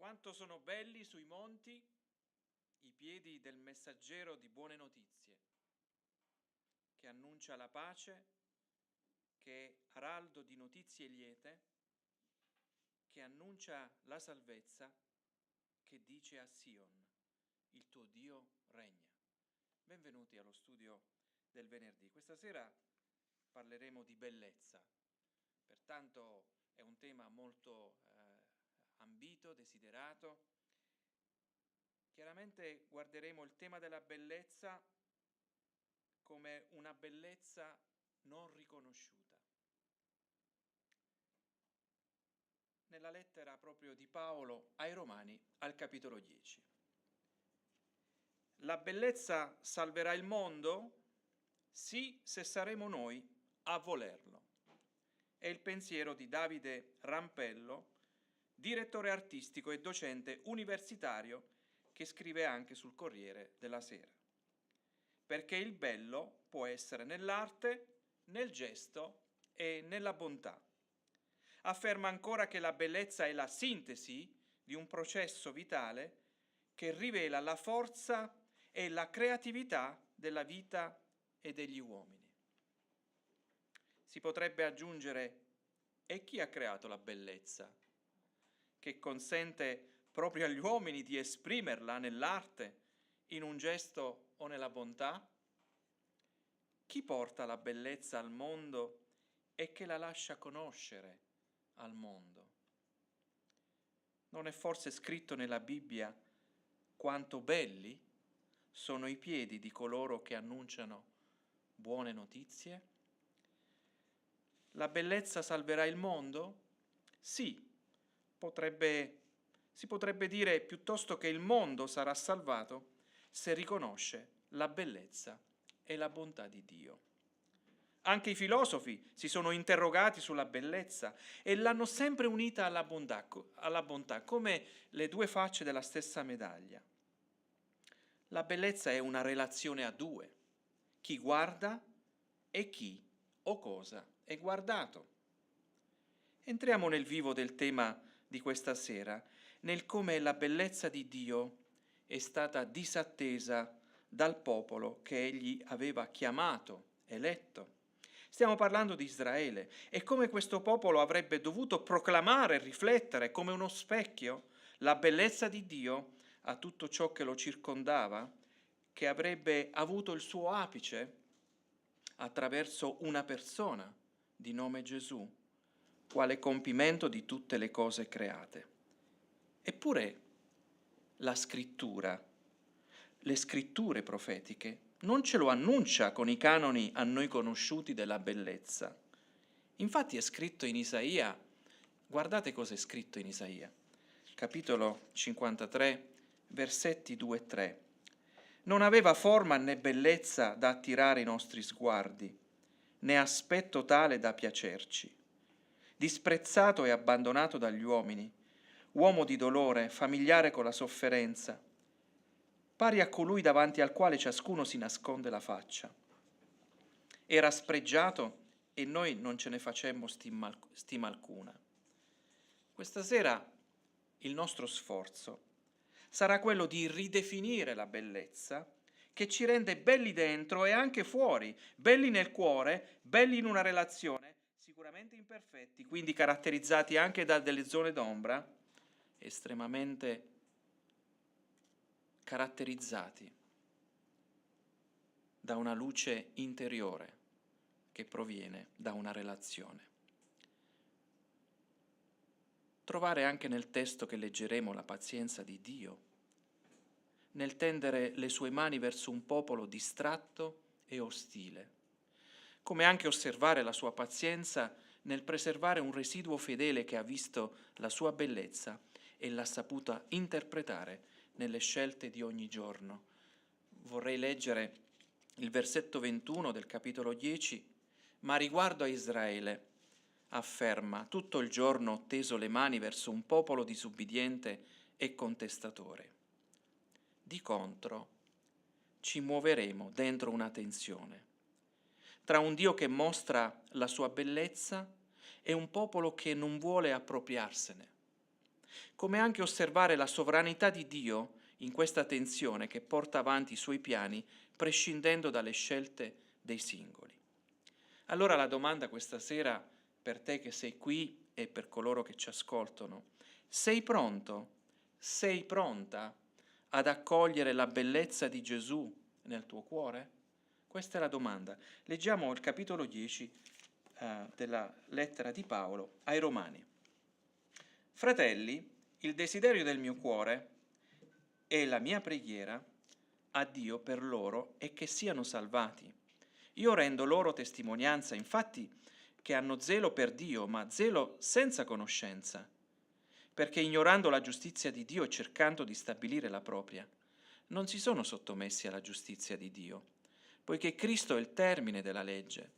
Quanto sono belli sui monti i piedi del messaggero di buone notizie, che annuncia la pace, che è araldo di notizie liete, che annuncia la salvezza, che dice a Sion: il tuo Dio regna. Benvenuti allo studio del venerdì. Questa sera parleremo di bellezza, pertanto è un tema molto ambito, desiderato. Chiaramente guarderemo il tema della bellezza come una bellezza non riconosciuta. Nella lettera proprio di Paolo ai Romani, al capitolo 10. La bellezza salverà il mondo? Sì, se saremo noi a volerlo. È il pensiero di Davide Rampello, direttore artistico e docente universitario, che scrive anche sul Corriere della Sera. Perché il bello può essere nell'arte, nel gesto e nella bontà. Afferma ancora che la bellezza è la sintesi di un processo vitale che rivela la forza e la creatività della vita e degli uomini. Si potrebbe aggiungere: e chi ha creato la bellezza, che consente proprio agli uomini di esprimerla nell'arte, in un gesto o nella bontà? Chi porta la bellezza al mondo e che la lascia conoscere al mondo? Non è forse scritto nella Bibbia quanto belli sono i piedi di coloro che annunciano buone notizie? La bellezza salverà il mondo? Sì, si potrebbe dire piuttosto che il mondo sarà salvato se riconosce la bellezza e la bontà di Dio. Anche i filosofi si sono interrogati sulla bellezza e l'hanno sempre unita alla bontà, come le due facce della stessa medaglia. La bellezza è una relazione a due: chi guarda e chi o cosa è guardato. Entriamo nel vivo del tema di questa sera, nel come la bellezza di Dio è stata disattesa dal popolo che egli aveva chiamato, eletto. Stiamo parlando di Israele e come questo popolo avrebbe dovuto proclamare e riflettere come uno specchio la bellezza di Dio a tutto ciò che lo circondava, che avrebbe avuto il suo apice attraverso una persona di nome Gesù, quale compimento di tutte le cose create. Eppure la scrittura, le scritture profetiche, non ce lo annuncia con i canoni a noi conosciuti della bellezza. Infatti è scritto in Isaia, guardate cosa è scritto in Isaia, capitolo 53, versetti 2 e 3. Non aveva forma né bellezza da attirare i nostri sguardi, né aspetto tale da piacerci. Disprezzato e abbandonato dagli uomini, uomo di dolore, familiare con la sofferenza, pari a colui davanti al quale ciascuno si nasconde la faccia. Era spregiato e noi non ce ne facemmo stima alcuna. Questa sera il nostro sforzo sarà quello di ridefinire la bellezza che ci rende belli dentro e anche fuori, belli nel cuore, belli in una relazione, sicuramente imperfetti, quindi caratterizzati anche da delle zone d'ombra, estremamente caratterizzati da una luce interiore che proviene da una relazione. Trovare anche nel testo che leggeremo la pazienza di Dio, nel tendere le sue mani verso un popolo distratto e ostile, come anche osservare la sua pazienza nel preservare un residuo fedele che ha visto la sua bellezza e l'ha saputa interpretare nelle scelte di ogni giorno. Vorrei leggere il versetto 21 del capitolo 10, ma riguardo a Israele, afferma: tutto il giorno ho teso le mani verso un popolo disubbidiente e contestatore. Di contro, ci muoveremo dentro una tensione tra un Dio che mostra la sua bellezza e un popolo che non vuole appropriarsene. come anche osservare la sovranità di Dio in questa tensione che porta avanti i suoi piani, prescindendo dalle scelte dei singoli. Allora la domanda questa sera per te che sei qui e per coloro che ci ascoltano: sei pronto? Sei pronta ad accogliere la bellezza di Gesù nel tuo cuore? Questa è la domanda. Leggiamo il capitolo 10 della lettera di Paolo ai Romani. Fratelli, il desiderio del mio cuore e la mia preghiera a Dio per loro è che siano salvati. Io rendo loro testimonianza, infatti, che hanno zelo per Dio, ma zelo senza conoscenza, perché ignorando la giustizia di Dio e cercando di stabilire la propria, non si sono sottomessi alla giustizia di Dio, poiché Cristo è il termine della legge,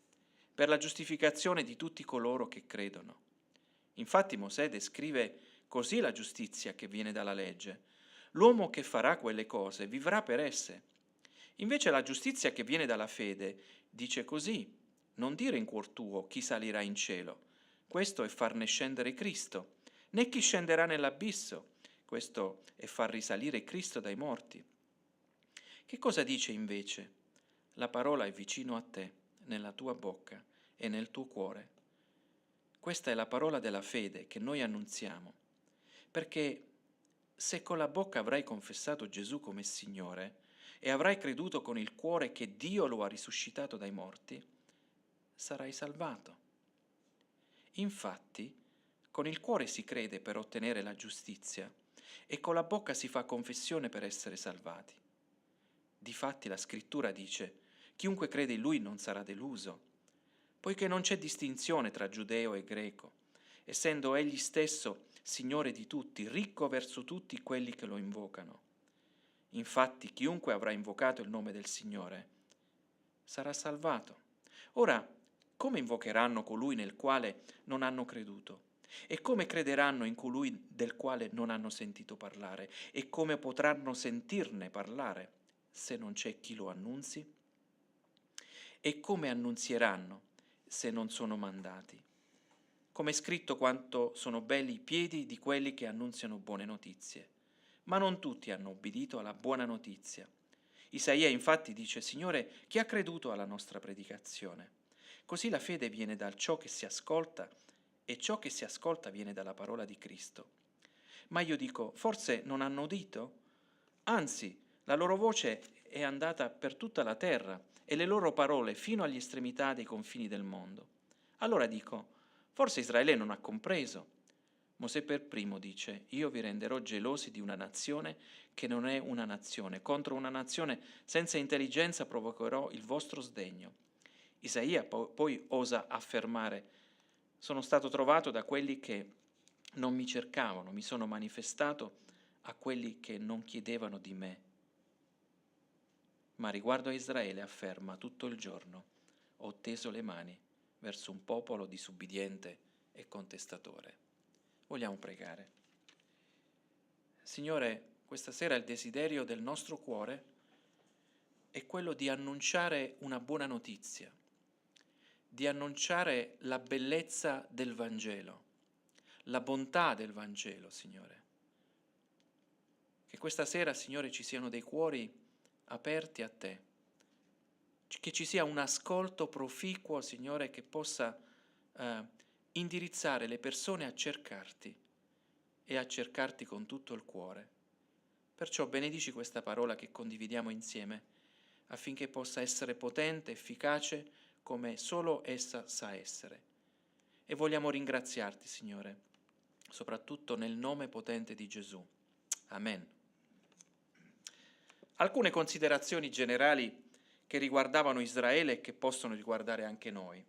per la giustificazione di tutti coloro che credono. Infatti Mosè descrive così la giustizia che viene dalla legge: l'uomo che farà quelle cose vivrà per esse. Invece la giustizia che viene dalla fede dice così: non dire in cuor tuo chi salirà in cielo, questo è farne scendere Cristo, né chi scenderà nell'abisso, questo è far risalire Cristo dai morti. Che cosa dice invece? La parola è vicino a te, nella tua bocca e nel tuo cuore. Questa è la parola della fede che noi annunziamo, perché se con la bocca avrai confessato Gesù come Signore e avrai creduto con il cuore che Dio lo ha risuscitato dai morti, sarai salvato. Infatti, con il cuore si crede per ottenere la giustizia e con la bocca si fa confessione per essere salvati. Difatti la Scrittura dice: chiunque crede in Lui non sarà deluso, poiché non c'è distinzione tra giudeo e greco, essendo Egli stesso Signore di tutti, ricco verso tutti quelli che lo invocano. Infatti chiunque avrà invocato il nome del Signore sarà salvato. Ora, come invocheranno colui nel quale non hanno creduto? E come crederanno in colui del quale non hanno sentito parlare? E come potranno sentirne parlare se non c'è chi lo annunzi? E come annunzieranno se non sono mandati? Come è scritto, quanto sono belli i piedi di quelli che annunziano buone notizie. Ma non tutti hanno obbedito alla buona notizia. Isaia infatti dice: Signore, chi ha creduto alla nostra predicazione? Così la fede viene dal ciò che si ascolta, e ciò che si ascolta viene dalla parola di Cristo. Ma io dico, forse non hanno udito? Anzi, la loro voce è andata per tutta la terra e le loro parole fino agli estremità dei confini del mondo. Allora dico, forse Israele non ha compreso. Mosè per primo dice: io vi renderò gelosi di una nazione che non è una nazione, contro una nazione senza intelligenza provocherò il vostro sdegno. Isaia poi osa affermare: sono stato trovato da quelli che non mi cercavano, mi sono manifestato a quelli che non chiedevano di me. Ma riguardo a Israele afferma: tutto il giorno ho teso le mani verso un popolo disubbidiente e contestatore. Vogliamo pregare. Signore, questa sera il desiderio del nostro cuore è quello di annunciare una buona notizia, di annunciare la bellezza del Vangelo, la bontà del Vangelo, Signore. Che questa sera, Signore, ci siano dei cuori aperti a Te, che ci sia un ascolto proficuo, Signore, che possa indirizzare le persone a cercarti e a cercarti con tutto il cuore. Perciò benedici questa parola che condividiamo insieme, affinché possa essere potente, efficace, come solo essa sa essere. E vogliamo ringraziarti, Signore, soprattutto nel nome potente di Gesù. Amen. Alcune considerazioni generali che riguardavano Israele e che possono riguardare anche noi.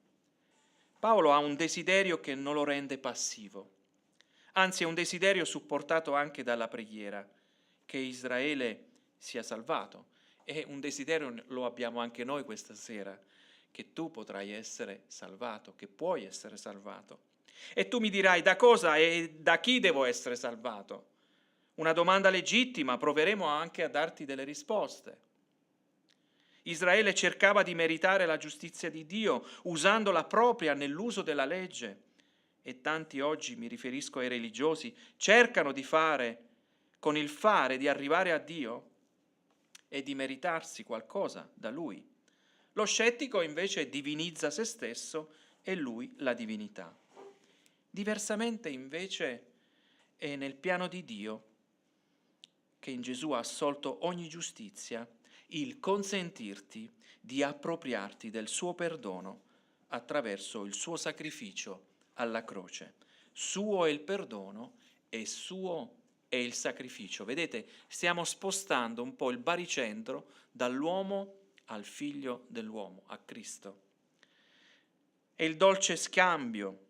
Paolo ha un desiderio che non lo rende passivo, anzi è un desiderio supportato anche dalla preghiera, che Israele sia salvato. E un desiderio lo abbiamo anche noi questa sera, che tu potrai essere salvato, che puoi essere salvato. E tu mi dirai: da cosa e da chi devo essere salvato? Una domanda legittima, proveremo anche a darti delle risposte. Israele cercava di meritare la giustizia di Dio usando la propria nell'uso della legge e tanti oggi, mi riferisco ai religiosi, cercano di fare, con il fare, di arrivare a Dio e di meritarsi qualcosa da Lui. Lo scettico invece divinizza se stesso e lui la divinità. Diversamente invece è nel piano di Dio, che in Gesù ha assolto ogni giustizia, il consentirti di appropriarti del suo perdono attraverso il suo sacrificio alla croce. Suo è il perdono e suo è il sacrificio. Vedete, stiamo spostando un po' il baricentro dall'uomo al figlio dell'uomo, a Cristo. È il dolce scambio,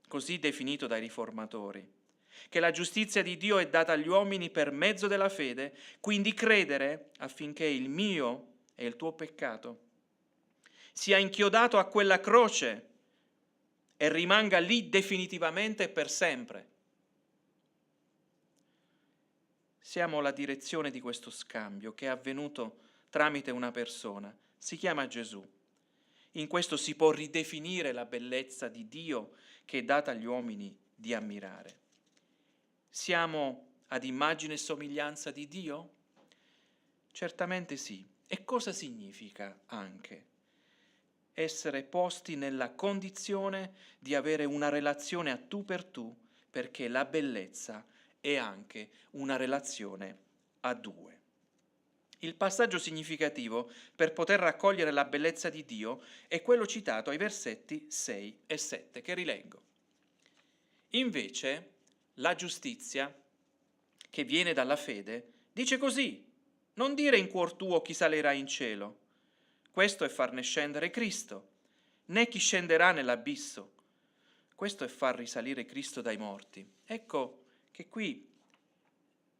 così definito dai riformatori, che la giustizia di Dio è data agli uomini per mezzo della fede, quindi credere affinché il mio e il tuo peccato sia inchiodato a quella croce e rimanga lì definitivamente e per sempre. Siamo la direzione di questo scambio che è avvenuto tramite una persona, si chiama Gesù. In questo si può ridefinire la bellezza di Dio che è data agli uomini di ammirare. Siamo ad immagine e somiglianza di Dio? Certamente sì. E cosa significa anche? Essere posti nella condizione di avere una relazione a tu per tu, perché la bellezza è anche una relazione a due. Il passaggio significativo per poter raccogliere la bellezza di Dio è quello citato ai versetti 6 e 7, che rileggo. Invece, la giustizia, che viene dalla fede, dice così: non dire in cuor tuo chi salirà in cielo, questo è farne scendere Cristo, né chi scenderà nell'abisso, questo è far risalire Cristo dai morti. Ecco che qui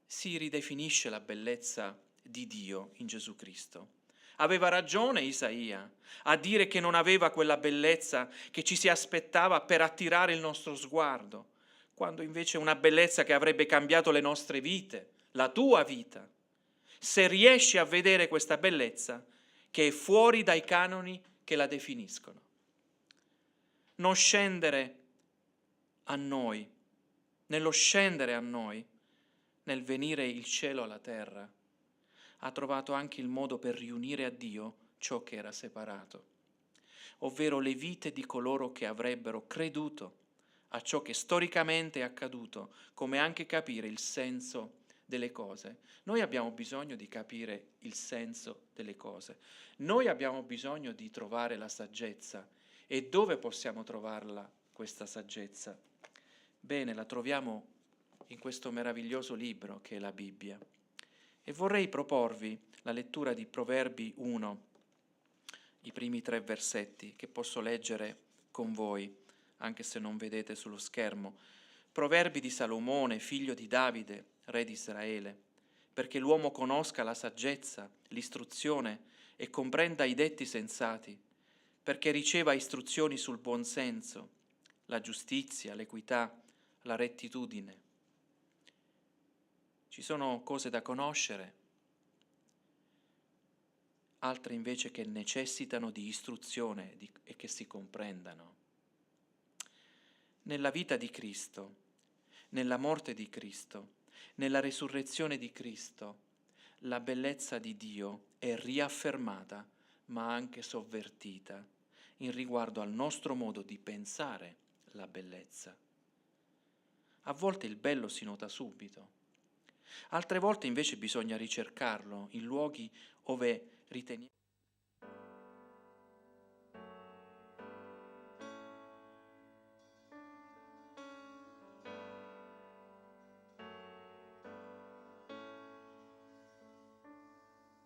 si ridefinisce la bellezza di Dio in Gesù Cristo. Aveva ragione Isaia a dire che non aveva quella bellezza che ci si aspettava per attirare il nostro sguardo, quando invece è una bellezza che avrebbe cambiato le nostre vite, la tua vita. Se riesci a vedere questa bellezza che è fuori dai canoni che la definiscono. Non scendere a noi, nello scendere a noi, nel venire il cielo alla terra, ha trovato anche il modo per riunire a Dio ciò che era separato, ovvero le vite di coloro che avrebbero creduto a ciò che storicamente è accaduto, come anche capire il senso delle cose. Noi abbiamo bisogno di capire il senso delle cose, noi abbiamo bisogno di trovare la saggezza. E dove possiamo trovarla questa saggezza? Bene, la troviamo in questo meraviglioso libro che è la Bibbia. E vorrei proporvi la lettura di Proverbi 1, i primi 3 versetti, che posso leggere con voi, anche se non vedete sullo schermo. Proverbi di Salomone, figlio di Davide, re di Israele, perché l'uomo conosca la saggezza, l'istruzione e comprenda i detti sensati, perché riceva istruzioni sul buon senso, la giustizia, l'equità, la rettitudine. Ci sono cose da conoscere, altre invece che necessitano di istruzione e che si comprendano. Nella vita di Cristo, nella morte di Cristo, nella resurrezione di Cristo, la bellezza di Dio è riaffermata, ma anche sovvertita, in riguardo al nostro modo di pensare la bellezza. A volte il bello si nota subito, altre volte invece bisogna ricercarlo in luoghi dove riteniamo.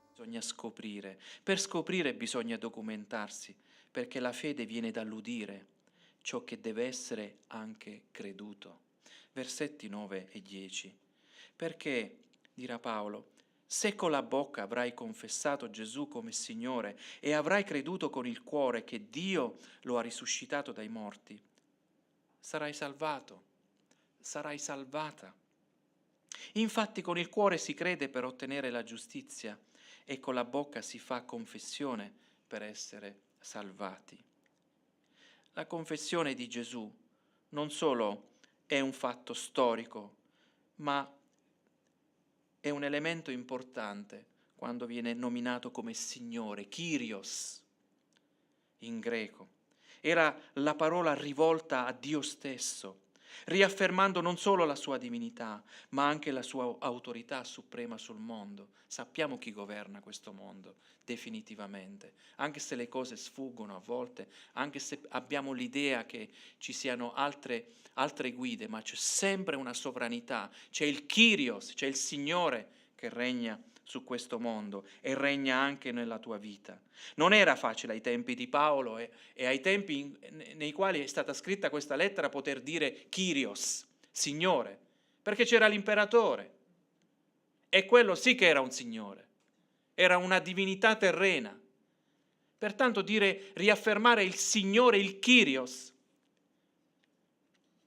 Bisogna scoprire. Per scoprire bisogna documentarsi, perché la fede viene dall'udire ciò che deve essere anche creduto. Versetti 9 e 10. Perché, dirà Paolo, se con la bocca avrai confessato Gesù come Signore e avrai creduto con il cuore che Dio lo ha risuscitato dai morti, sarai salvato, sarai salvata. Infatti con il cuore si crede per ottenere la giustizia e con la bocca si fa confessione per essere salvati. La confessione di Gesù non solo è un fatto storico, ma è un elemento importante quando viene nominato come Signore, Kyrios in greco. Era la parola rivolta a Dio stesso, riaffermando non solo la sua divinità, ma anche la sua autorità suprema sul mondo. Sappiamo chi governa questo mondo, definitivamente, anche se le cose sfuggono a volte, anche se abbiamo l'idea che ci siano altre guide, ma c'è sempre una sovranità, c'è il Kyrios, c'è il Signore che regna su questo mondo e regna anche nella tua vita. Non era facile ai tempi di Paolo e ai tempi nei quali è stata scritta questa lettera poter dire Kyrios, Signore, perché c'era l'imperatore e quello sì che era un Signore, era una divinità terrena. Pertanto riaffermare il Signore, il Kyrios,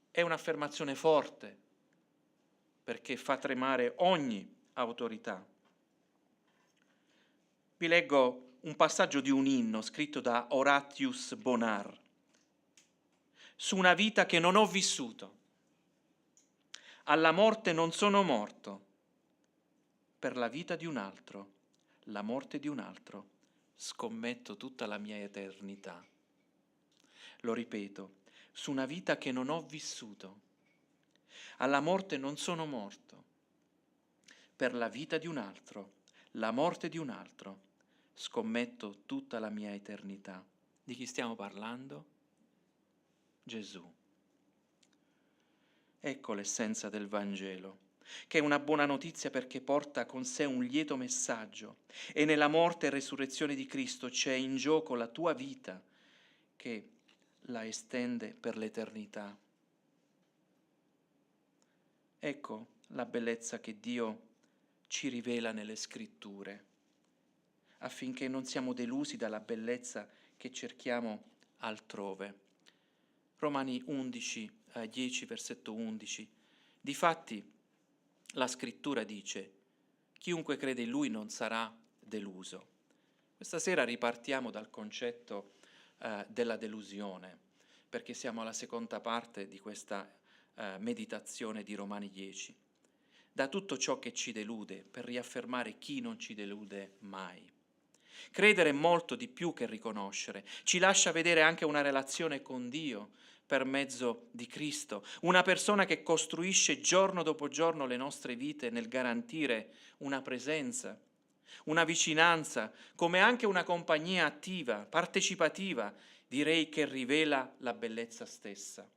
è un'affermazione forte perché fa tremare ogni autorità. Vi leggo un passaggio di un inno scritto da Horatius Bonar. Su una vita che non ho vissuto, alla morte non sono morto, per la vita di un altro, la morte di un altro, scommetto tutta la mia eternità. Lo ripeto, su una vita che non ho vissuto, alla morte non sono morto, per la vita di un altro, la morte di un altro, scommetto tutta la mia eternità. Di chi stiamo parlando? Gesù. Ecco l'essenza del Vangelo, che è una buona notizia perché porta con sé un lieto messaggio e nella morte e resurrezione di Cristo c'è in gioco la tua vita che la estende per l'eternità. Ecco la bellezza che Dio ci rivela nelle Scritture, affinché non siamo delusi dalla bellezza che cerchiamo altrove. Romani 11, 10, versetto 11. Difatti, la Scrittura dice, chiunque crede in Lui non sarà deluso. Questa sera ripartiamo dal concetto della delusione, perché siamo alla seconda parte di questa meditazione di Romani 10. Da tutto ciò che ci delude, per riaffermare chi non ci delude mai. Credere è molto di più che riconoscere, ci lascia vedere anche una relazione con Dio per mezzo di Cristo, una persona che costruisce giorno dopo giorno le nostre vite nel garantire una presenza, una vicinanza, come anche una compagnia attiva, partecipativa, direi che rivela la bellezza stessa.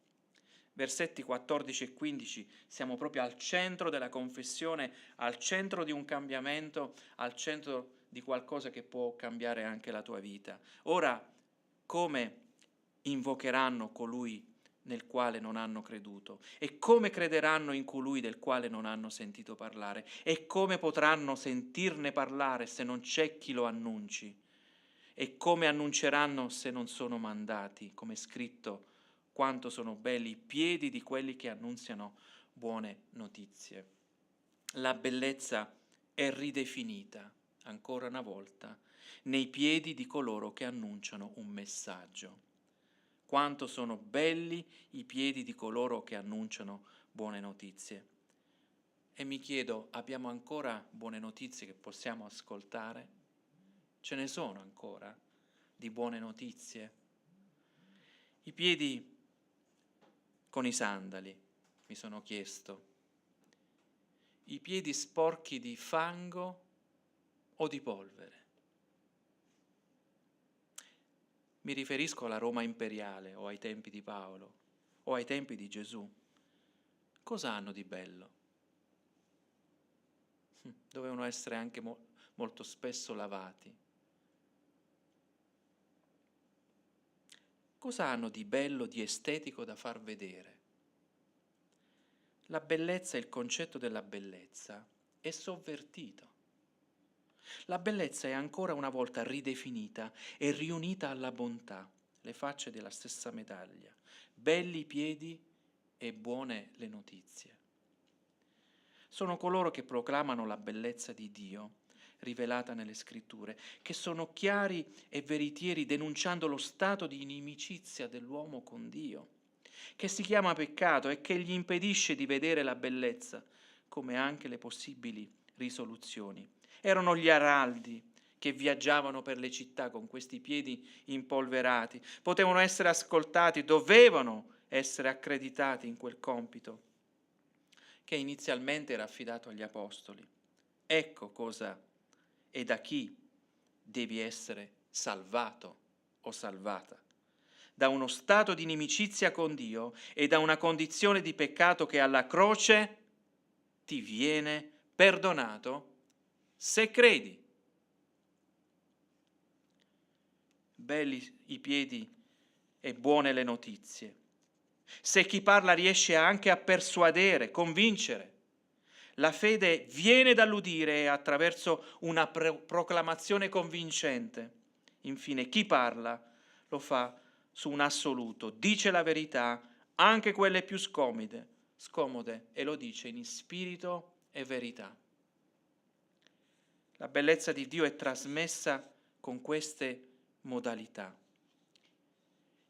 Versetti 14 e 15, siamo proprio al centro della confessione, al centro di un cambiamento, al centro di qualcosa che può cambiare anche la tua vita. Ora, come invocheranno colui nel quale non hanno creduto? E come crederanno in colui del quale non hanno sentito parlare? E come potranno sentirne parlare se non c'è chi lo annunci? E come annunceranno se non sono mandati? Come è scritto, quanto sono belli i piedi di quelli che annunziano buone notizie. La bellezza è ridefinita, ancora una volta, nei piedi di coloro che annunciano un messaggio. Quanto sono belli i piedi di coloro che annunciano buone notizie. E mi chiedo, abbiamo ancora buone notizie che possiamo ascoltare? Ce ne sono ancora di buone notizie? I piedi con i sandali, mi sono chiesto. I piedi sporchi di fango o di polvere? Mi riferisco alla Roma imperiale o ai tempi di Paolo o ai tempi di Gesù. Cosa hanno di bello? Dovevano essere anche molto spesso lavati. Cosa hanno di bello, di estetico da far vedere? La bellezza, il concetto della bellezza è sovvertito. La bellezza è ancora una volta ridefinita e riunita alla bontà, le facce della stessa medaglia, belli i piedi e buone le notizie. Sono coloro che proclamano la bellezza di Dio, rivelata nelle Scritture, che sono chiari e veritieri denunciando lo stato di inimicizia dell'uomo con Dio, che si chiama peccato e che gli impedisce di vedere la bellezza, come anche le possibili risoluzioni. Erano gli araldi che viaggiavano per le città con questi piedi impolverati, potevano essere ascoltati, dovevano essere accreditati in quel compito che inizialmente era affidato agli apostoli. Ecco cosa e da chi devi essere salvato o salvata. Da uno stato di inimicizia con Dio e da una condizione di peccato che alla croce ti viene perdonato se credi. Belli i piedi e buone le notizie. Se chi parla riesce anche a persuadere, convincere, la fede viene dall'udire e attraverso una proclamazione convincente. Infine, chi parla lo fa su un assoluto, dice la verità, anche quelle più scomode, e lo dice in spirito e verità. La bellezza di Dio è trasmessa con queste modalità.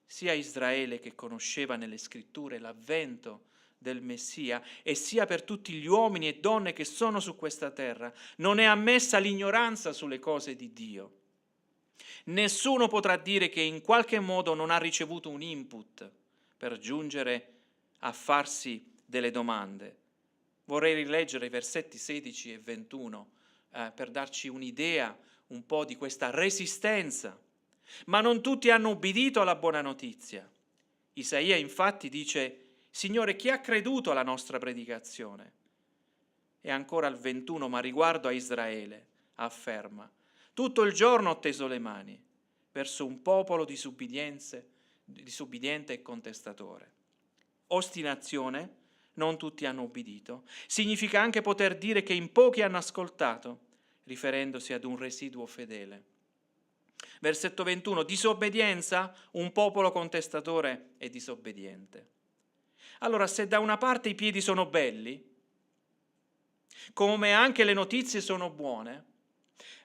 Sia Israele, che conosceva nelle scritture l'avvento del Messia, e sia per tutti gli uomini e donne che sono su questa terra, non è ammessa l'ignoranza sulle cose di Dio. Nessuno potrà dire che in qualche modo non ha ricevuto un input per giungere a farsi delle domande. Vorrei rileggere i versetti 16 e 21 per darci un'idea un po' di questa resistenza. Ma non tutti hanno ubbidito alla buona notizia. Isaia infatti dice: Signore, chi ha creduto alla nostra predicazione? E ancora al 21, ma riguardo a Israele, afferma: tutto il giorno ho teso le mani verso un popolo disubbidiente e contestatore. Ostinazione, non tutti hanno ubbidito, significa anche poter dire che in pochi hanno ascoltato, riferendosi ad un residuo fedele. Versetto 21, disobbedienza, un popolo contestatore e disobbediente. Allora, se da una parte i piedi sono belli, come anche le notizie sono buone,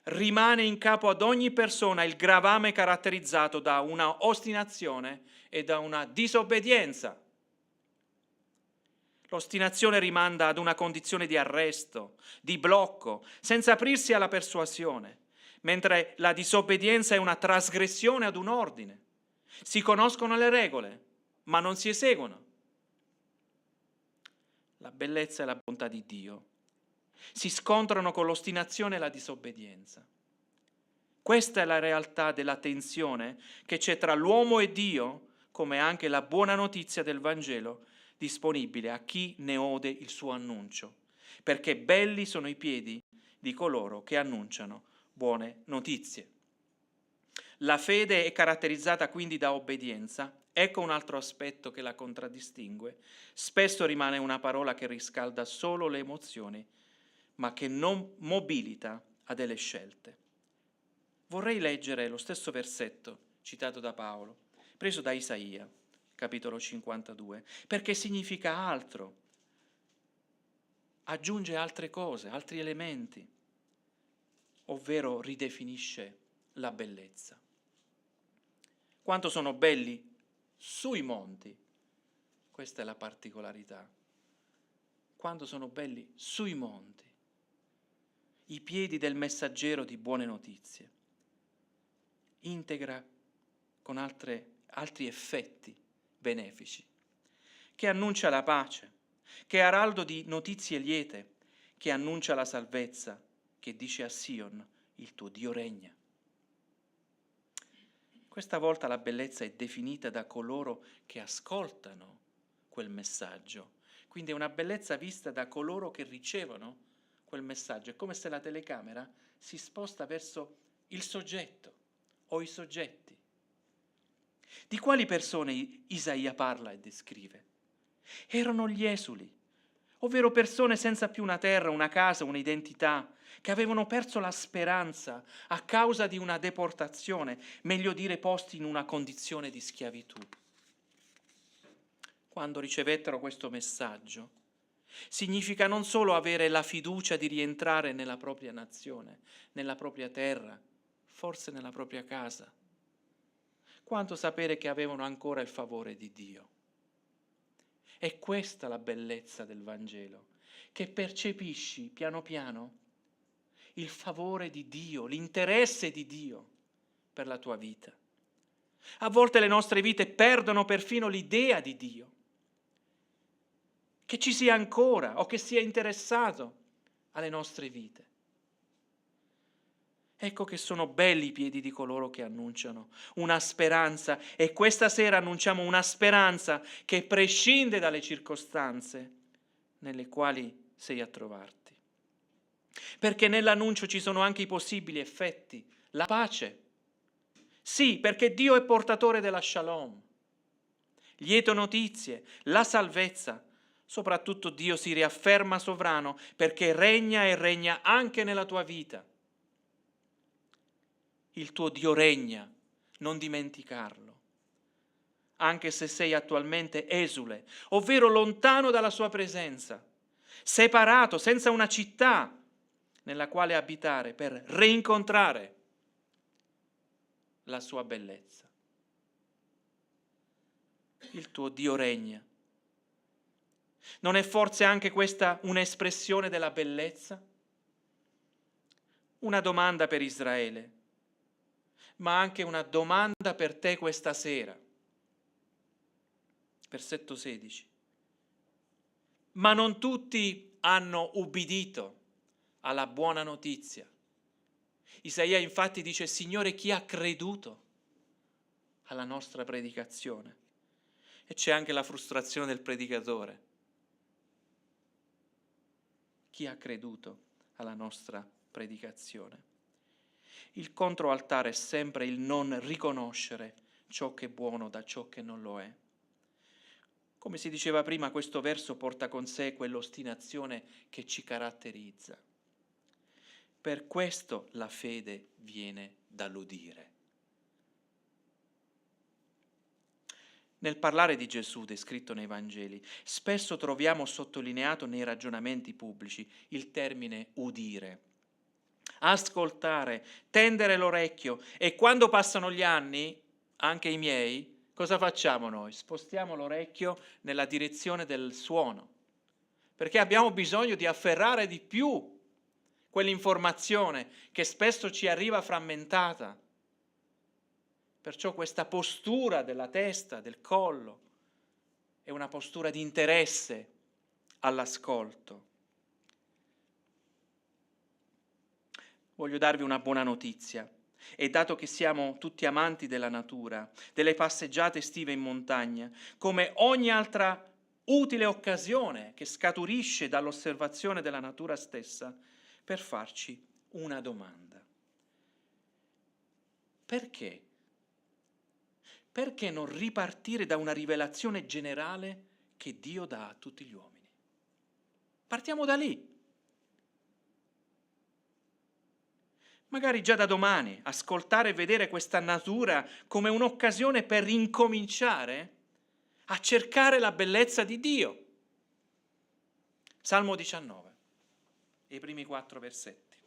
rimane in capo ad ogni persona il gravame caratterizzato da una ostinazione e da una disobbedienza. L'ostinazione rimanda ad una condizione di arresto, di blocco, senza aprirsi alla persuasione, mentre la disobbedienza è una trasgressione ad un ordine. Si conoscono le regole, ma non si eseguono. La bellezza e la bontà di Dio si scontrano con l'ostinazione e la disobbedienza. Questa è la realtà della tensione che c'è tra l'uomo e Dio, come anche la buona notizia del Vangelo disponibile a chi ne ode il suo annuncio, perché belli sono i piedi di coloro che annunciano buone notizie. La fede è caratterizzata quindi da obbedienza. Ecco un altro aspetto che la contraddistingue. Spesso rimane una parola che riscalda solo le emozioni, ma che non mobilita a delle scelte. Vorrei leggere lo stesso versetto citato da Paolo, preso da Isaia, capitolo 52, perché significa altro, aggiunge altre cose, altri elementi, ovvero ridefinisce la bellezza. Quanto sono belli sui monti, questa è la particolarità. Quanto sono belli sui monti, i piedi del messaggero di buone notizie. Integra con altri effetti benefici, che annuncia la pace, che è araldo di notizie liete, che annuncia la salvezza, che dice a Sion: il tuo Dio regna. Questa volta la bellezza è definita da coloro che ascoltano quel messaggio, quindi è una bellezza vista da coloro che ricevono quel messaggio. È come se la telecamera si sposta verso il soggetto o i soggetti. Di quali persone Isaia parla e descrive? Erano gli esuli, ovvero persone senza più una terra, una casa, un'identità, che avevano perso la speranza a causa di una deportazione, meglio dire posti in una condizione di schiavitù. Quando ricevettero questo messaggio, significa non solo avere la fiducia di rientrare nella propria nazione, nella propria terra, forse nella propria casa, quanto sapere che avevano ancora il favore di Dio. È questa la bellezza del Vangelo, che percepisci piano piano il favore di Dio, l'interesse di Dio per la tua vita. A volte le nostre vite perdono perfino l'idea di Dio, che ci sia ancora o che sia interessato alle nostre vite. Ecco che sono belli i piedi di coloro che annunciano una speranza, e questa sera annunciamo una speranza che prescinde dalle circostanze nelle quali sei a trovarti. Perché nell'annuncio ci sono anche i possibili effetti, la pace. Sì, perché Dio è portatore della shalom, lieto notizie, la salvezza. Soprattutto Dio si riafferma sovrano perché regna e regna anche nella tua vita. Il tuo Dio regna, non dimenticarlo, anche se sei attualmente esule, ovvero lontano dalla sua presenza, separato, senza una città nella quale abitare per rincontrare la sua bellezza. Il tuo Dio regna. Non è forse anche questa un'espressione della bellezza? Una domanda per Israele, ma anche una domanda per te questa sera. Versetto 16. Ma non tutti hanno ubbidito alla buona notizia. Isaia infatti dice: Signore, chi ha creduto alla nostra predicazione? E c'è anche la frustrazione del predicatore. Chi ha creduto alla nostra predicazione? Il controaltare è sempre il non riconoscere ciò che è buono da ciò che non lo è. Come si diceva prima, questo verso porta con sé quell'ostinazione che ci caratterizza. Per questo la fede viene dall'udire. Nel parlare di Gesù descritto nei Vangeli, spesso troviamo sottolineato nei ragionamenti pubblici il termine udire. Ascoltare, tendere l'orecchio, e quando passano gli anni, anche i miei, cosa facciamo noi? Spostiamo l'orecchio nella direzione del suono, perché abbiamo bisogno di afferrare di più quell'informazione che spesso ci arriva frammentata. Perciò questa postura della testa, del collo, è una postura di interesse all'ascolto. Voglio darvi una buona notizia, e dato che siamo tutti amanti della natura, delle passeggiate estive in montagna, come ogni altra utile occasione che scaturisce dall'osservazione della natura stessa, per farci una domanda. Perché? Perché non ripartire da una rivelazione generale che Dio dà a tutti gli uomini? Partiamo da lì. Magari già da domani, ascoltare e vedere questa natura come un'occasione per incominciare a cercare la bellezza di Dio. Salmo 19, i primi 4 versetti.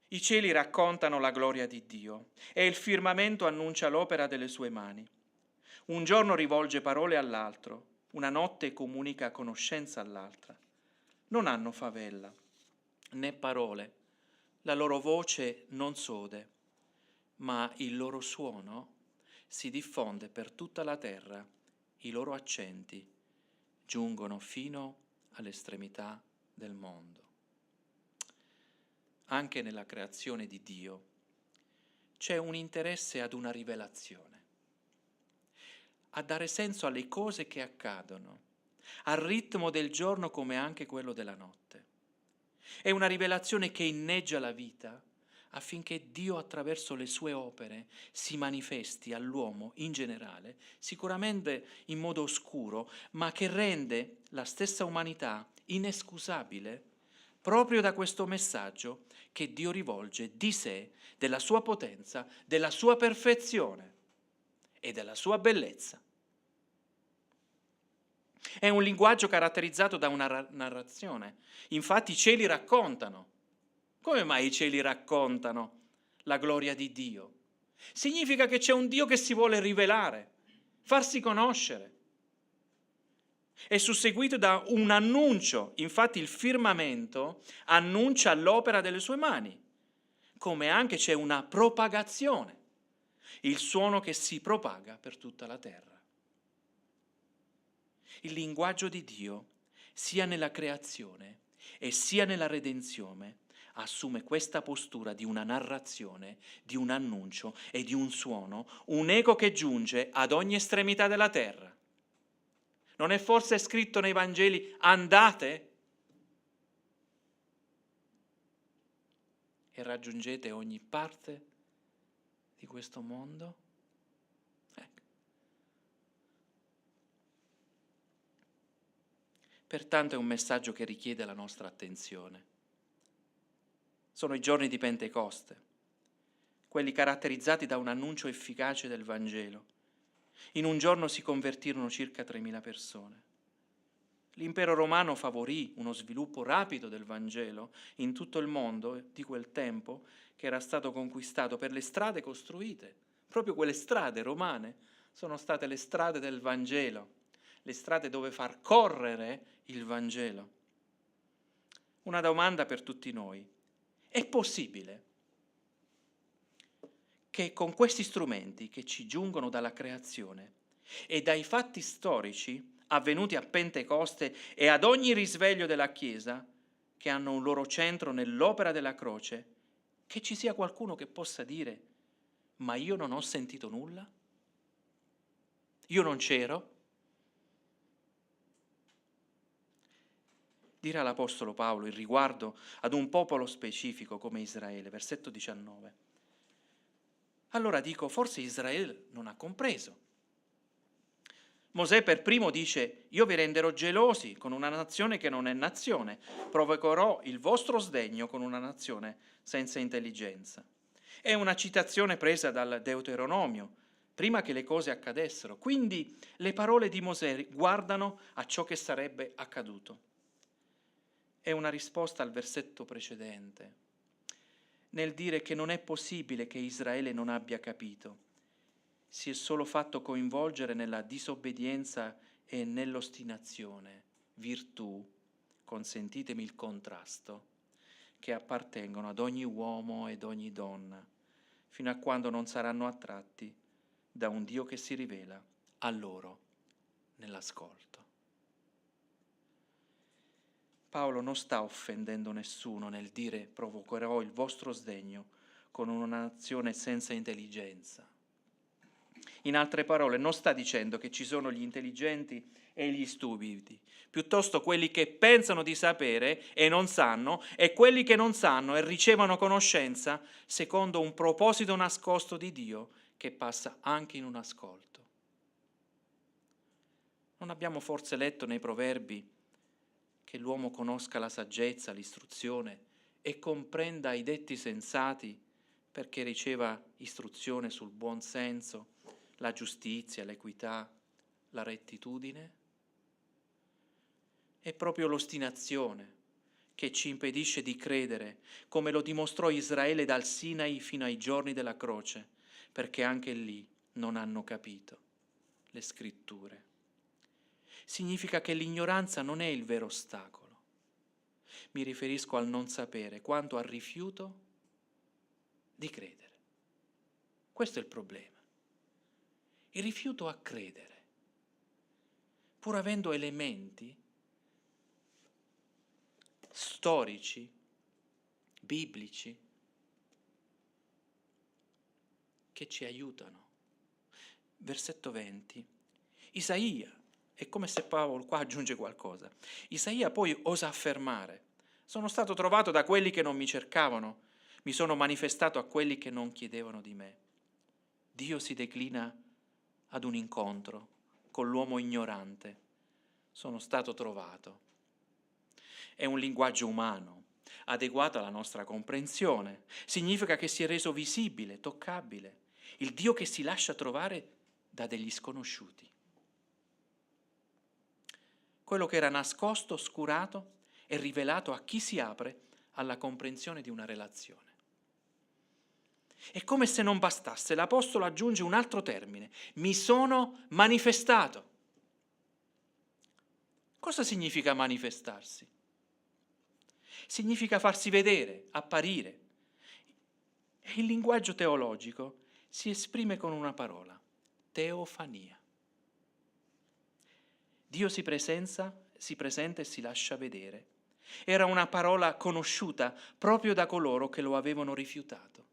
I cieli raccontano la gloria di Dio e il firmamento annuncia l'opera delle sue mani. Un giorno rivolge parole all'altro, una notte comunica conoscenza all'altra. Non hanno favella né parole, la loro voce non sode, ma il loro suono si diffonde per tutta la terra, i loro accenti giungono fino all'estremità del mondo. Anche nella creazione di Dio c'è un interesse ad una rivelazione, a dare senso alle cose che accadono, al ritmo del giorno come anche quello della notte. È una rivelazione che inneggia la vita affinché Dio attraverso le sue opere si manifesti all'uomo in generale, sicuramente in modo oscuro, ma che rende la stessa umanità inescusabile proprio da questo messaggio che Dio rivolge di sé, della sua potenza, della sua perfezione e della sua bellezza. È un linguaggio caratterizzato da una narrazione. Infatti i cieli raccontano. Come mai i cieli raccontano la gloria di Dio? Significa che c'è un Dio che si vuole rivelare, farsi conoscere. è susseguito da un annuncio. Infatti il firmamento annuncia l'opera delle sue mani, come anche c'è una propagazione, il suono che si propaga per tutta la terra. Il linguaggio di Dio, sia nella creazione e sia nella redenzione, assume questa postura di una narrazione, di un annuncio e di un suono, un eco che giunge ad ogni estremità della terra. Non è forse scritto nei Vangeli: andate e raggiungete ogni parte di questo mondo? Ecco. Pertanto è un messaggio che richiede la nostra attenzione. Sono i giorni di Pentecoste, quelli caratterizzati da un annuncio efficace del Vangelo. In un giorno si convertirono circa 3.000 persone. L'impero romano favorì uno sviluppo rapido del Vangelo in tutto il mondo di quel tempo, che era stato conquistato per le strade costruite. Proprio quelle strade romane sono state le strade del Vangelo, le strade dove far correre il Vangelo. Una domanda per tutti noi: è possibile che con questi strumenti che ci giungono dalla creazione e dai fatti storici avvenuti a Pentecoste e ad ogni risveglio della Chiesa, che hanno un loro centro nell'opera della croce, che ci sia qualcuno che possa dire: ma io non ho sentito nulla? Io non c'ero? Dirà l'Apostolo Paolo in riguardo ad un popolo specifico come Israele, versetto 19. Allora dico, forse Israele non ha compreso. Mosè per primo dice: io vi renderò gelosi con una nazione che non è nazione, provocherò il vostro sdegno con una nazione senza intelligenza. È una citazione presa dal Deuteronomio, prima che le cose accadessero. Quindi le parole di Mosè guardano a ciò che sarebbe accaduto. È una risposta al versetto precedente, nel dire che non è possibile che Israele non abbia capito. Si è solo fatto coinvolgere nella disobbedienza e nell'ostinazione, virtù, consentitemi il contrasto, che appartengono ad ogni uomo ed ogni donna, fino a quando non saranno attratti da un Dio che si rivela a loro nell'ascolto. Paolo non sta offendendo nessuno nel dire: provocherò il vostro sdegno con una nazione senza intelligenza. In altre parole, non sta dicendo che ci sono gli intelligenti e gli stupidi, piuttosto quelli che pensano di sapere e non sanno, e quelli che non sanno e ricevono conoscenza secondo un proposito nascosto di Dio che passa anche in un ascolto. Non abbiamo forse letto nei Proverbi che l'uomo conosca la saggezza, l'istruzione e comprenda i detti sensati, perché riceva istruzione sul buon senso, la giustizia, l'equità, la rettitudine? È proprio l'ostinazione che ci impedisce di credere, come lo dimostrò Israele dal Sinai fino ai giorni della croce, perché anche lì non hanno capito le scritture. Significa che l'ignoranza non è il vero ostacolo. Mi riferisco al non sapere, quanto al rifiuto di credere. Questo è il problema. Il rifiuto a credere, pur avendo elementi storici, biblici, che ci aiutano. Versetto 20. Isaia, è come se Paolo qua aggiunge qualcosa. Isaia poi osa affermare: sono stato trovato da quelli che non mi cercavano, mi sono manifestato a quelli che non chiedevano di me. Dio si declina ad un incontro con l'uomo ignorante. Sono stato trovato. È un linguaggio umano, adeguato alla nostra comprensione. Significa che si è reso visibile, toccabile. Il Dio che si lascia trovare da degli sconosciuti. Quello che era nascosto, oscurato, è rivelato a chi si apre alla comprensione di una relazione. È come se non bastasse, l'Apostolo aggiunge un altro termine: mi sono manifestato. Cosa significa manifestarsi? Significa farsi vedere, apparire. E il linguaggio teologico si esprime con una parola, teofania. Dio si presenta e si lascia vedere. Era una parola conosciuta proprio da coloro che lo avevano rifiutato.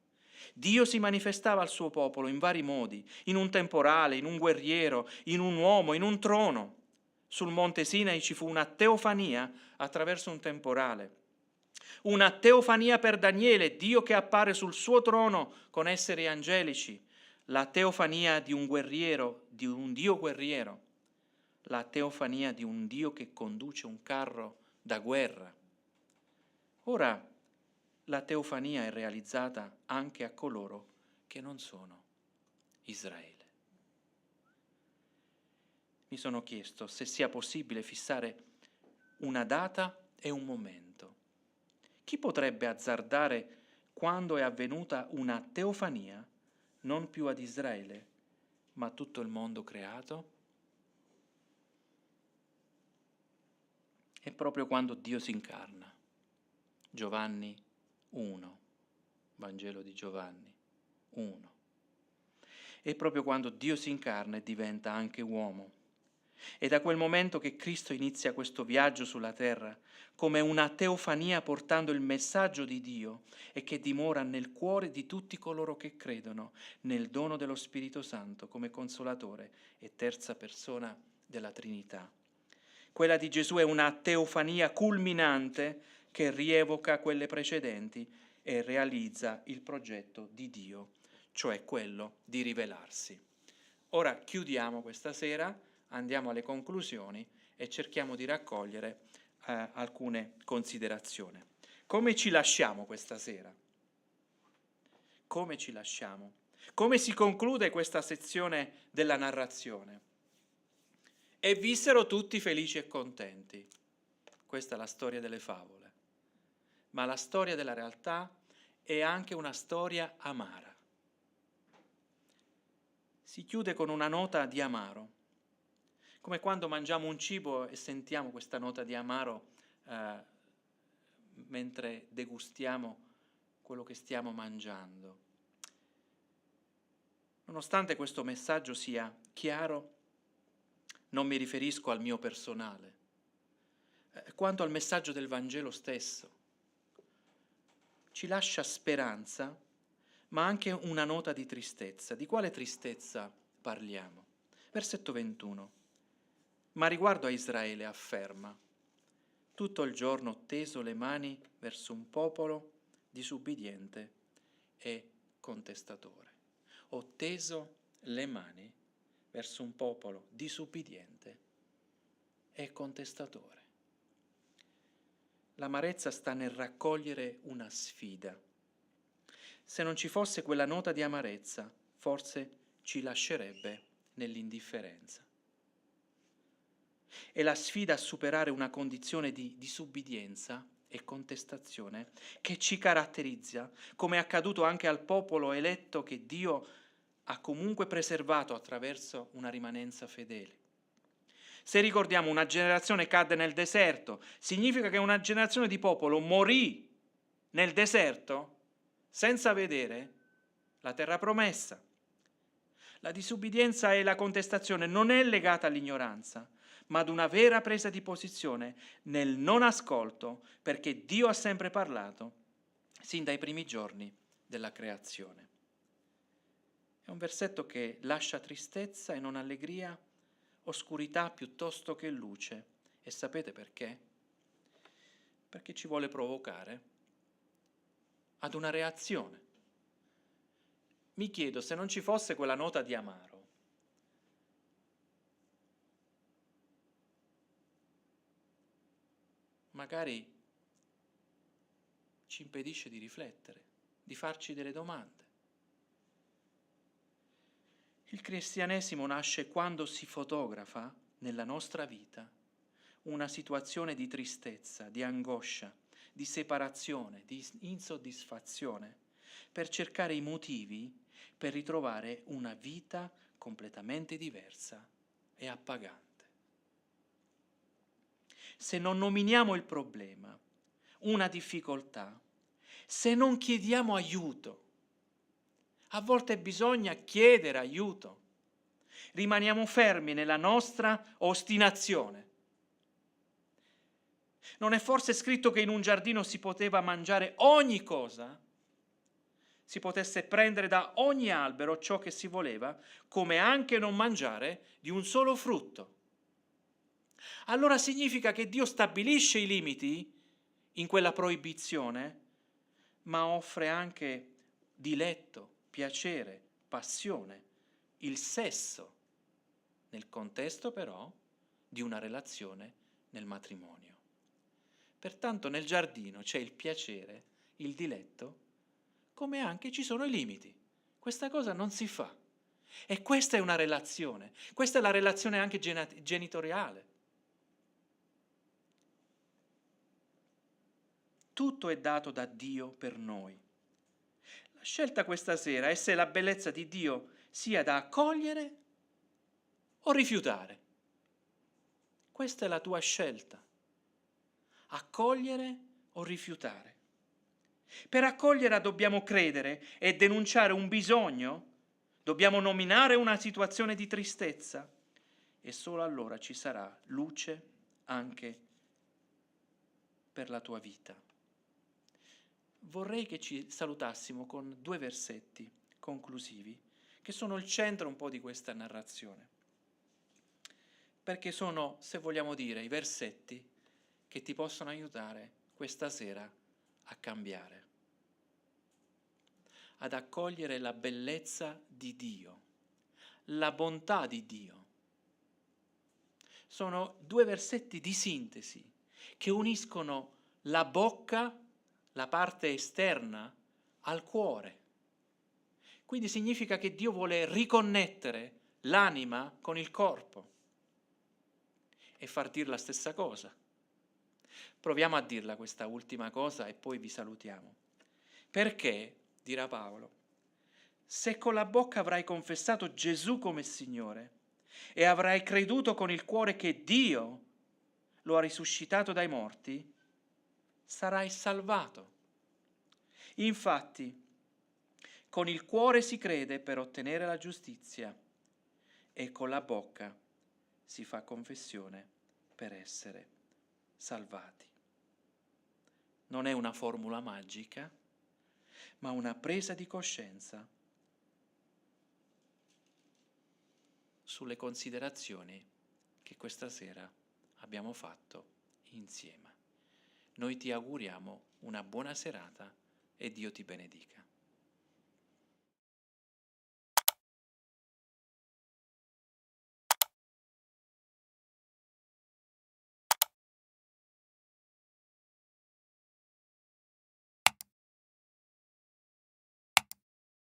Dio si manifestava al suo popolo in vari modi, in un temporale, in un guerriero, in un uomo, in un trono. Sul monte Sinai ci fu una teofania attraverso un temporale. Una teofania per Daniele, Dio che appare sul suo trono con esseri angelici. La teofania di un guerriero, di un Dio guerriero. La teofania di un Dio che conduce un carro da guerra. Ora la teofania è realizzata anche a coloro che non sono Israele. Mi sono chiesto se sia possibile fissare una data e un momento. Chi potrebbe azzardare quando è avvenuta una teofania, non più ad Israele, ma a tutto il mondo creato? È proprio quando Dio si incarna. Giovanni 1, Vangelo di Giovanni 1. È proprio quando Dio si incarna e diventa anche uomo. È da quel momento che Cristo inizia questo viaggio sulla terra come una teofania portando il messaggio di Dio e che dimora nel cuore di tutti coloro che credono nel dono dello Spirito Santo come consolatore e terza persona della Trinità. Quella di Gesù è una teofania culminante che rievoca quelle precedenti e realizza il progetto di Dio, cioè quello di rivelarsi. Ora chiudiamo questa sera, andiamo alle conclusioni e cerchiamo di raccogliere alcune considerazioni. Come ci lasciamo questa sera? Come ci lasciamo? Come si conclude questa sezione della narrazione? E vissero tutti felici e contenti. Questa è la storia delle favole. Ma la storia della realtà è anche una storia amara. Si chiude con una nota di amaro, come quando mangiamo un cibo e sentiamo questa nota di amaro mentre degustiamo quello che stiamo mangiando. Nonostante questo messaggio sia chiaro, non mi riferisco al mio personale, quanto al messaggio del Vangelo stesso. Ci lascia speranza, ma anche una nota di tristezza. Di quale tristezza parliamo? Versetto 21. Ma riguardo a Israele afferma: tutto il giorno ho teso le mani verso un popolo disubbidiente e contestatore. Ho teso le mani verso un popolo disubbidiente e contestatore. L'amarezza sta nel raccogliere una sfida. Se non ci fosse quella nota di amarezza, forse ci lascerebbe nell'indifferenza. È la sfida a superare una condizione di disubbidienza e contestazione che ci caratterizza, come è accaduto anche al popolo eletto che Dio ha comunque preservato attraverso una rimanenza fedele. Se ricordiamo una generazione cadde nel deserto, significa che una generazione di popolo morì nel deserto senza vedere la terra promessa. La disubbidienza e la contestazione non è legata all'ignoranza, ma ad una vera presa di posizione nel non ascolto, perché Dio ha sempre parlato, sin dai primi giorni della creazione. È un versetto che lascia tristezza e non allegria, oscurità piuttosto che luce. E sapete perché? Perché ci vuole provocare ad una reazione. Mi chiedo se non ci fosse quella nota di amaro, magari ci impedisce di riflettere, di farci delle domande. Il cristianesimo nasce quando si fotografa nella nostra vita una situazione di tristezza, di angoscia, di separazione, di insoddisfazione, per cercare i motivi per ritrovare una vita completamente diversa e appagante. se non nominiamo il problema, una difficoltà, se non chiediamo aiuto. A volte bisogna chiedere aiuto. Rimaniamo fermi nella nostra ostinazione. Non è forse scritto che in un giardino si poteva mangiare ogni cosa? Si potesse prendere da ogni albero ciò che si voleva, come anche non mangiare di un solo frutto. Allora significa che Dio stabilisce i limiti in quella proibizione, ma offre anche diletto, piacere, passione, il sesso, nel contesto però di una relazione nel matrimonio. Pertanto nel giardino c'è il piacere, il diletto, come anche ci sono i limiti. Questa cosa non si fa. E questa è una relazione, questa è la relazione anche genitoriale. Tutto è dato da Dio per noi. La scelta questa sera è se la bellezza di Dio sia da accogliere o rifiutare. Questa è la tua scelta. Accogliere o rifiutare. Per accogliere dobbiamo credere e denunciare un bisogno, dobbiamo nominare una situazione di tristezza e solo allora ci sarà luce anche per la tua vita. Vorrei che ci salutassimo con 2 versetti conclusivi, che sono il centro un po' di questa narrazione, perché sono, se vogliamo dire, i versetti che ti possono aiutare questa sera a cambiare, ad accogliere la bellezza di Dio, la bontà di Dio. Sono 2 versetti di sintesi che uniscono la bocca, la parte esterna, al cuore. Quindi significa che Dio vuole riconnettere l'anima con il corpo e far dire la stessa cosa. Proviamo a dirla questa ultima cosa e poi vi salutiamo. Perché, dirà Paolo, se con la bocca avrai confessato Gesù come Signore e avrai creduto con il cuore che Dio lo ha risuscitato dai morti, sarai salvato. Infatti, con il cuore si crede per ottenere la giustizia e con la bocca si fa confessione per essere salvati. Non è una formula magica, ma una presa di coscienza sulle considerazioni che questa sera abbiamo fatto insieme. Noi ti auguriamo una buona serata e Dio ti benedica.